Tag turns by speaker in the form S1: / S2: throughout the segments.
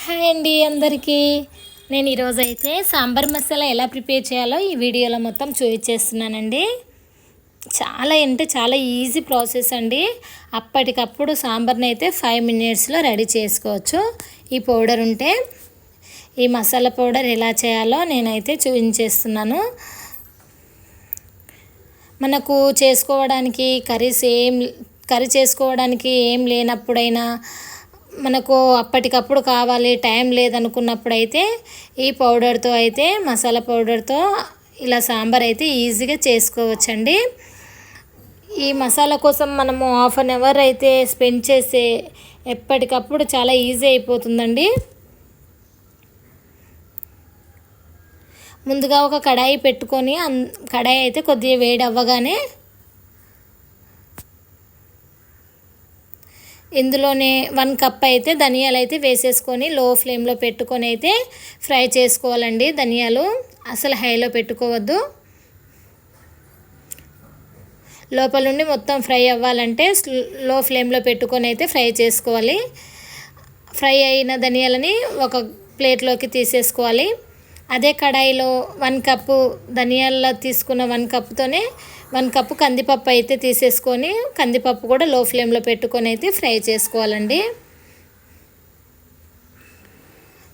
S1: Hi అండి అందరికీ. నేను ఈరోజైతే సాంబార్ మసాలా ఎలా ప్రిపేర్ చేయాలో ఈ వీడియోలో మొత్తం చూపించేస్తున్నానండి. చాలా అంటే చాలా ఈజీ ప్రాసెస్ అండి. అప్పటికప్పుడు సాంబార్ని అయితే 5 మినిట్స్లో రెడీ చేసుకోవచ్చు. ఈ పౌడర్ ఉంటే ఈ మసాలా పౌడర్ ఎలా చేయాలో నేనైతే చూపించేస్తున్నాను. మనకు చేసుకోవడానికి కర్రీ చేసుకోవడానికి ఏం లేనప్పుడైనా, మనకు అప్పటికప్పుడు కావాలి టైం లేదనుకున్నప్పుడైతే ఈ పౌడర్తో అయితే మసాలా పౌడర్తో ఇలా సాంబార్ అయితే ఈజీగా చేసుకోవచ్చండి. ఈ మసాలా కోసం మనము 1/2 అవర్ అయితే స్పెండ్ చేస్తే ఎప్పటికప్పుడు చాలా ఈజీ అయిపోతుందండి. ముందుగా ఒక కడాయి పెట్టుకొని కడాయి అయితే కొద్దిగా వేడి అవ్వగానే ఇందులోనే 1 కప్ అయితే ధనియాలు అయితే వేసేసుకొని లో ఫ్లేమ్లో పెట్టుకొని అయితే ఫ్రై చేసుకోవాలండి. ధనియాలు అసలు హైలో పెట్టుకోవద్దు. లోపల నుండి మొత్తం ఫ్రై అవ్వాలంటే లో ఫ్లేమ్లో పెట్టుకొని అయితే ఫ్రై చేసుకోవాలి. ఫ్రై అయిన ధనియాలని ఒక ప్లేట్లోకి తీసేసుకోవాలి. అదే కడాయిలో 1 కప్పు ధనియాల తీసుకున్న 1 కప్పుతోనే 1 కప్పు కందిపప్పు అయితే తీసేసుకొని కందిపప్పు కూడా లో ఫ్లేమ్లో పెట్టుకొని అయితే ఫ్రై చేసుకోవాలండి.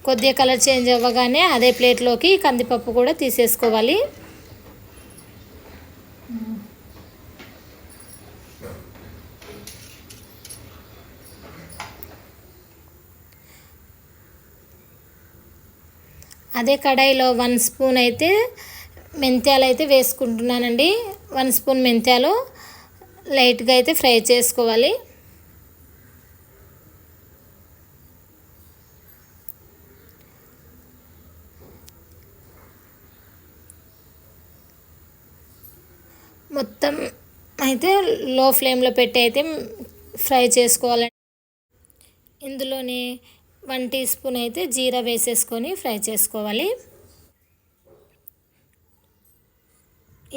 S1: కొద్దిగా కలర్ చేంజ్ అవ్వగానే అదే ప్లేట్లోకి కందిపప్పు కూడా తీసేసుకోవాలి. అదే కడాయిలో 1 స్పూన్ అయితే మెంతాలు అయితే వేసుకుంటున్నానండి. 1 స్పూన్ మెంతాలు లైట్గా అయితే ఫ్రై చేసుకోవాలి. మొత్తం అయితే లో ఫ్లేమ్లో పెట్టి అయితే ఫ్రై చేసుకోవాలండి. ఇందులోనే 1 టీ స్పూన్ అయితే జీరా వేసేసుకొని ఫ్రై చేసుకోవాలి.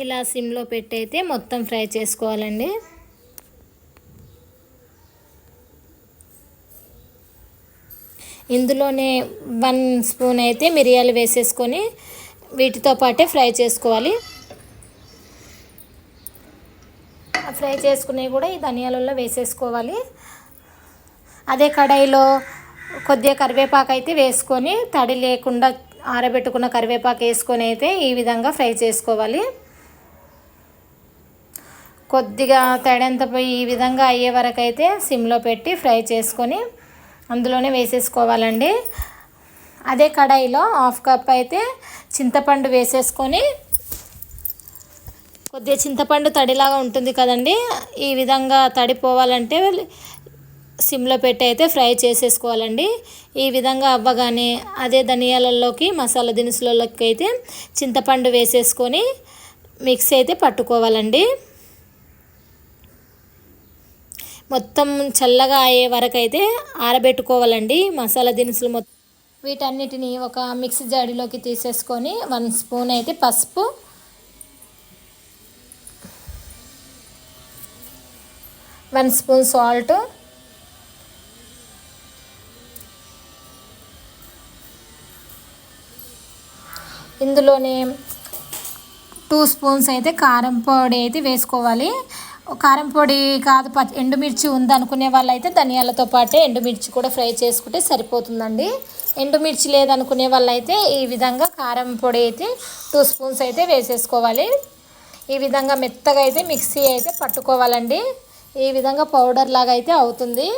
S1: ఇలా సిమ్లో పెట్టి అయితే మొత్తం ఫ్రై చేసుకోవాలండి. ఇందులోనే 1 స్పూన్ అయితే మిరియాలు వేసేసుకొని వీటితో పాటే ఫ్రై చేసుకోవాలి. ఫ్రై చేసుకునేవి కూడా ఈ ధనియాలలో వేసేసుకోవాలి. అదే కడాయిలో కొద్దిగా కరివేపాకు అయితే వేసుకొని తడి లేకుండా ఆరబెట్టుకున్న కరివేపాకు వేసుకొని అయితే ఈ విధంగా ఫ్రై చేసుకోవాలి. కొద్దిగా తడంత పోయి ఈ విధంగా అయ్యే వరకు అయితే సిమ్లో పెట్టి ఫ్రై చేసుకొని అందులోనే వేసేసుకోవాలండి. అదే కడాయిలో 1/2 కప్ అయితే చింతపండు వేసేసుకొని, కొద్దిగా చింతపండు తడిలాగా ఉంటుంది కదండి, ఈ విధంగా తడిపోవాలంటే సిమ్లో పెట్టి అయితే ఫ్రై చేసేసుకోవాలండి. ఈ విధంగా అవ్వగానే అదే ధనియాలలోకి మసాలా దినుసులలోకి అయితే చింతపండు వేసేసుకొని మిక్స్ అయితే పట్టుకోవాలండి. మొత్తం చల్లగా అయ్యే వరకు అయితే ఆరబెట్టుకోవాలండి మసాలా దినుసులు మొత్తం. వీటన్నిటిని ఒక మిక్సీ జాడీలోకి తీసేసుకొని 1 స్పూన్ అయితే పసుపు, 1 స్పూన్ సాల్ట్, ఇందులోనే 2 స్పూన్స్ అయితే కారం పొడి అయితే వేసుకోవాలి. కారం పొడి కాదు ఎండుమిర్చి ఉందనుకునే వాళ్ళు అయితే ధనియాలతో పాటే ఎండుమిర్చి కూడా ఫ్రై చేసుకుంటే సరిపోతుందండి. ఎండుమిర్చి లేదనుకునే వాళ్ళు అయితే ఈ విధంగా కారం పొడి అయితే 2 స్పూన్స్ అయితే వేసేసుకోవాలి. ఈ విధంగా మెత్తగా అయితే మిక్సీ అయితే పట్టుకోవాలండి. ఈ విధంగా పౌడర్ లాగా అయితే అవుతుంది.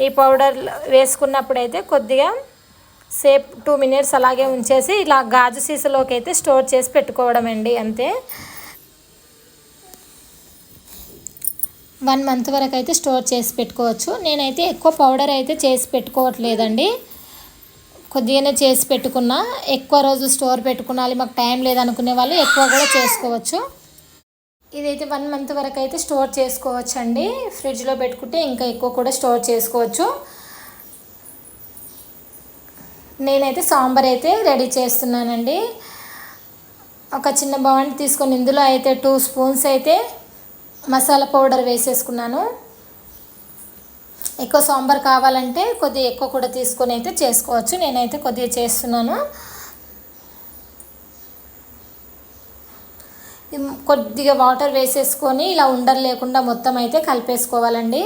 S1: ఈ పౌడర్ వేసుకున్నప్పుడైతే కొద్దిగా సేపు 2 మినిట్స్ అలాగే ఉంచేసి ఇలా గాజు సీసాలోకి అయితే స్టోర్ చేసి పెట్టుకోవడం అండి, అంతే. 1 మంత్ వరకు అయితే స్టోర్ చేసి పెట్టుకోవచ్చు. నేనైతే ఎక్కువ పౌడర్ అయితే చేసి పెట్టుకోవట్లేదండి, కొద్దిగానే చేసి పెట్టుకున్నా. ఎక్కువ రోజు స్టోర్ పెట్టుకున్నాలి మాకు టైం లేదనుకునే వాళ్ళు ఎక్కువ కూడా చేసుకోవచ్చు. ఇదైతే 1 మంత్ వరకు అయితే స్టోర్ చేసుకోవచ్చు అండి. ఫ్రిడ్జ్లో పెట్టుకుంటే ఇంకా ఎక్కువ కూడా స్టోర్ చేసుకోవచ్చు. నేనైతే సాంబార్ అయితే రెడీ చేస్తున్నానండి. ఒక చిన్న బౌల్ తీసుకొని ఇందులో అయితే 2 స్పూన్స్ అయితే మసాలా పౌడర్ వేసేసుకున్నాను. ఎక్కువ సాంబార్ కావాలంటే కొద్దిగా ఎక్కువ కూడా తీసుకొని అయితే చేసుకోవచ్చు. నేనైతే కొద్దిగా చేస్తున్నాను. కొద్దిగా వాటర్ వేసేసుకొని ఇలా ఉండలు లేకుండా మొత్తం అయితే కలిపేసుకోవాలండి.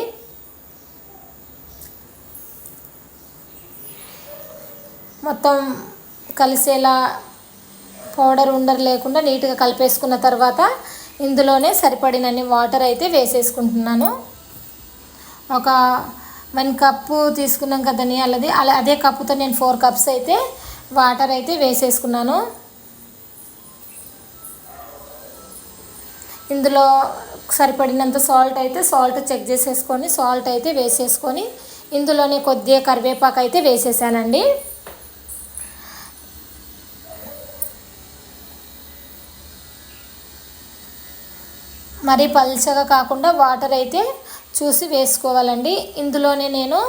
S1: మొత్తం కలిసేలా పౌడర్ ఉండలు లేకుండా నీట్గా కలిపేసుకున్న తర్వాత ఇందులోనే సరిపడినన్ని వాటర్ అయితే వేసేసుకుంటున్నాను. ఒక 1 కప్పు తీసుకున్నాం కదా ధనియాలది, అదే కప్పుతో నేను 4 కప్స్ అయితే వాటర్ అయితే వేసేసుకున్నాను. ఇందులో సరిపడినంత సాల్ట్ చెక్ చేసేసుకొని సాల్ట్ అయితే వేసేసుకొని ఇందులోనే కొద్దిగా కరివేపాకు అయితే వేసేసానండి. మరి పల్చగా కాకుండా వాటర్ అయితే చూసి వేసుకోవాలండి. ఇందులోనే నేను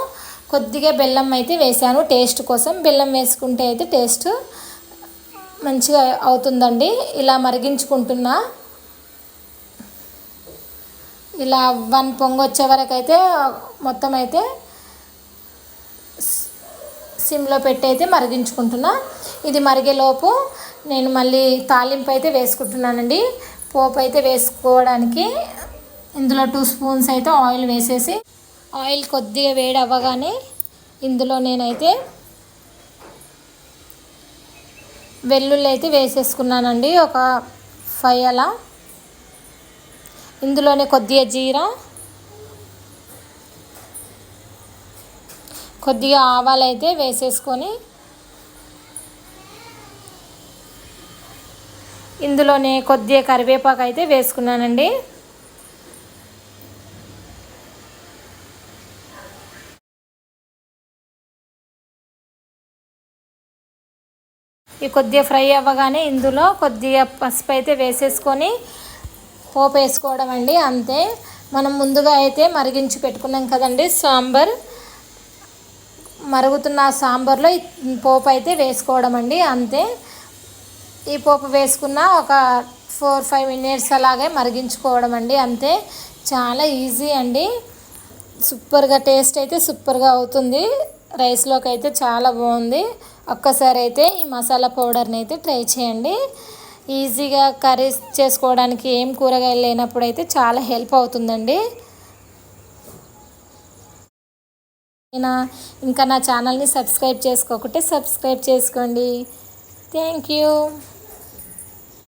S1: కొద్దిగా బెల్లం అయితే వేసాను టేస్ట్ కోసం. బెల్లం వేసుకుంటే అయితే టేస్ట్ మంచిగా అవుతుందండి. ఇలా మరిగించుకుంటున్నా. ఇలా 1 పొంగు వచ్చే వరకు అయితే మొత్తం అయితే సిమ్లో పెట్టి అయితే మరిగించుకుంటున్నా. ఇది మరిగేలోపు నేను మళ్ళీ తాలింపు అయితే వేసుకుంటున్నానండి. పోపు అయితే వేసుకోవడానికి ఇందులో 2 స్పూన్స్ అయితే ఆయిల్ వేసేసి ఆయిల్ కొద్దిగా వేడి అవ్వగానే ఇందులో నేనైతే వెల్లుల్లి అయితే వేసేసుకున్నానండి, ఒక 5 అలా. ఇందులోనే కొద్దిగా జీరా, కొద్దిగా ఆవాలు అయితే వేసేసుకొని ఇందులోనే కొద్దిగా కరివేపాకు అయితే వేసుకున్నానండి. ఈ కొద్దిగా ఫ్రై అవ్వగానే ఇందులో కొద్దిగా పసుపు అయితే వేసేసుకొని పోపు వేసుకోవడం అండి, అంతే. మనం ముందుగా అయితే మరిగించి పెట్టుకున్నాం కదండి సాంబార్, మరుగుతున్న సాంబార్లో పోపు అయితే వేసుకోవడం అండి, అంతే. ఈ పోపు వేసుకున్న ఒక 4-5 మినిట్స్ అలాగే మరిగించుకోవడం అండి, అంతే. చాలా ఈజీ అండి. సూపర్గా టేస్ట్ అయితే సూపర్గా అవుతుంది. రైస్లోకి అయితే చాలా బాగుంది. ఒక్కసారి అయితే ఈ మసాలా పౌడర్ని అయితే ట్రై చేయండి. ఈజీగా కర్రీస్ చేసుకోవడానికి ఏం కూరగాయలు లేనప్పుడు అయితే చాలా హెల్ప్ అవుతుందండి. ఇంకా నా ఛానల్ని సబ్స్క్రైబ్ చేసుకోకుంటే సబ్స్క్రైబ్ చేసుకోండి. Thank you.